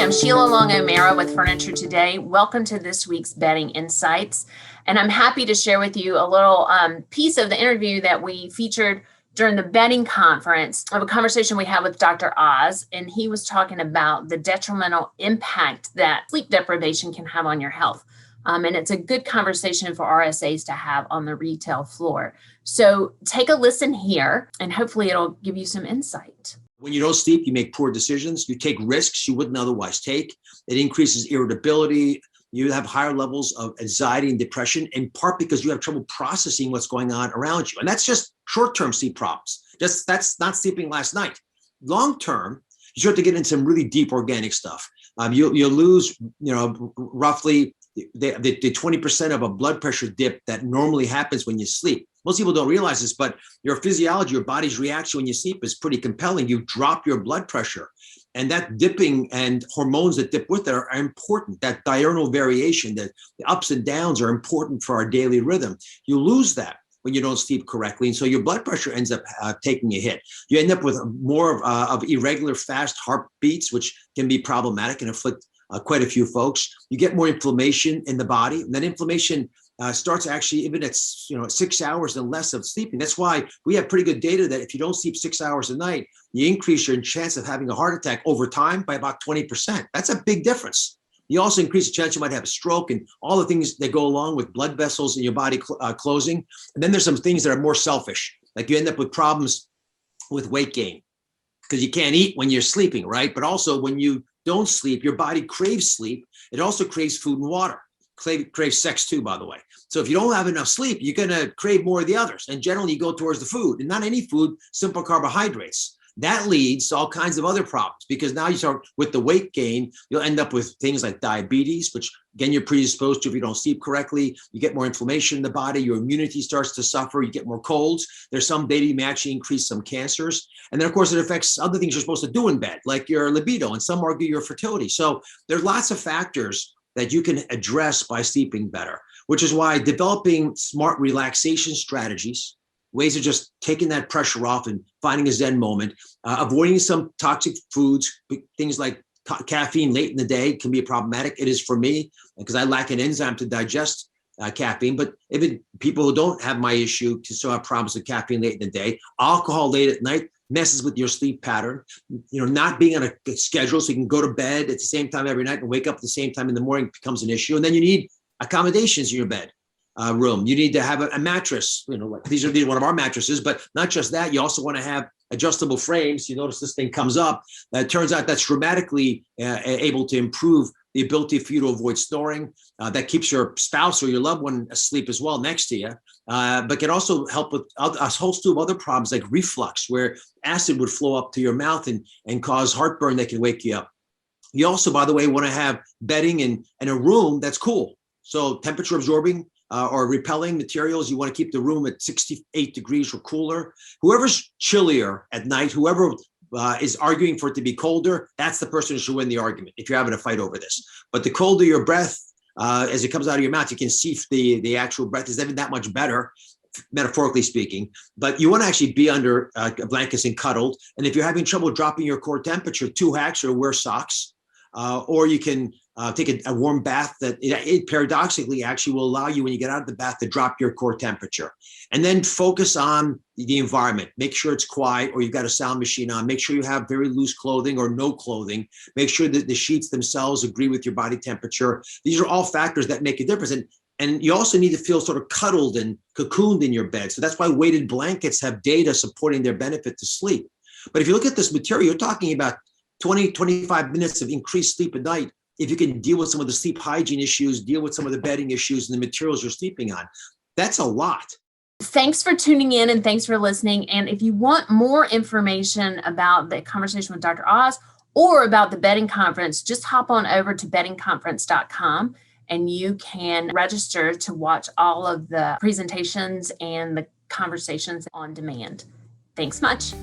I'm Sheila Long-O'Mara with Furniture Today. Welcome to this week's Bedding Insights. And I'm happy to share with you a little piece of the interview that we featured during the bedding conference of a conversation we had with Dr. Oz. And he was talking about the detrimental impact that sleep deprivation can have on your health. And it's a good conversation for RSAs to have on the retail floor. So take a listen here, and hopefully it'll give you some insight. When you don't sleep, you make poor decisions. You take risks you wouldn't otherwise take. It increases irritability. You have higher levels of anxiety and depression, in part because you have trouble processing what's going on around you. And that's just short-term sleep problems. That's not sleeping last night. Long-term, you start to get into some really deep organic stuff. You'll lose, roughly the 20% of a blood pressure dip that normally happens when you sleep. Most people don't realize this, but your physiology, your body's reaction when you sleep is pretty compelling. You drop your blood pressure, and that dipping and hormones that dip with it are important. That diurnal variation, the ups and downs are important for our daily rhythm. You lose that when you don't sleep correctly, and so your blood pressure ends up taking a hit. You end up with more of irregular, fast heartbeats, which can be problematic and afflict quite a few folks. You get more inflammation in the body, and that inflammation starts actually even at 6 hours and less of sleeping. That's why we have pretty good data that if you don't sleep 6 hours a night, you increase your chance of having a heart attack over time by about 20%. That's a big difference. You also increase the chance you might have a stroke and all the things that go along with blood vessels in your body closing. And then there's some things that are more selfish, like you end up with problems with weight gain because you can't eat when you're sleeping, right? But also when you don't sleep, your body craves sleep. It also craves food and water. Craves sex too, by the way. So if you don't have enough sleep, you're going to crave more of the others. And generally you go towards the food, and not any food, simple carbohydrates. That leads to all kinds of other problems because now you start with the weight gain, you'll end up with things like diabetes, which again, you're predisposed to if you don't sleep correctly. You get more inflammation in the body, your immunity starts to suffer, you get more colds. There's some data you may actually increase some cancers. And then of course it affects other things you're supposed to do in bed, like your libido, and some argue your fertility. So there's lots of factors that you can address by sleeping better, which is why developing smart relaxation strategies, ways of just taking that pressure off and finding a Zen moment, avoiding some toxic foods, things like caffeine late in the day can be problematic. It is for me because I lack an enzyme to digest caffeine, but even people who don't have my issue can still have problems with caffeine late in the day. Alcohol late at night messes with your sleep pattern. Not being on a schedule so you can go to bed at the same time every night and wake up at the same time in the morning becomes an issue. And then you need accommodations in your bed room. You need to have a mattress. Like these are one of our mattresses, but not just that. You also want to have adjustable frames. You notice this thing comes up. It turns out that's dramatically able to improve the ability for you to avoid snoring. That keeps your spouse or your loved one asleep as well next to you, but can also help with a whole slew of other problems like reflux, where acid would flow up to your mouth and cause heartburn that can wake you up. You also, by the way, want to have bedding in a room that's cool. So temperature absorbing or repelling materials. You want to keep the room at 68 degrees or cooler. Whoever's chillier at night, whoever is arguing for it to be colder, that's the person who should win the argument if you're having a fight over this. But the colder your breath, as it comes out of your mouth, you can see the actual breath is even that much better, metaphorically speaking. But you want to actually be under blankets and cuddled. And if you're having trouble dropping your core temperature, 2 hacks are wear socks, or you can take a warm bath that it paradoxically actually will allow you when you get out of the bath to drop your core temperature. And then focus on the environment. Make sure it's quiet or you've got a sound machine on. Make sure you have very loose clothing or no clothing. Make sure that the sheets themselves agree with your body temperature. These are all factors that make a difference. And you also need to feel sort of cuddled and cocooned in your bed. So that's why weighted blankets have data supporting their benefit to sleep. But if you look at this material, you're talking about 20, 25 minutes of increased sleep a night. If you can deal with some of the sleep hygiene issues, deal with some of the bedding issues and the materials you're sleeping on, that's a lot. Thanks for tuning in and thanks for listening. And if you want more information about the conversation with Dr. Oz or about the bedding conference, just hop on over to beddingconference.com and you can register to watch all of the presentations and the conversations on demand. Thanks much.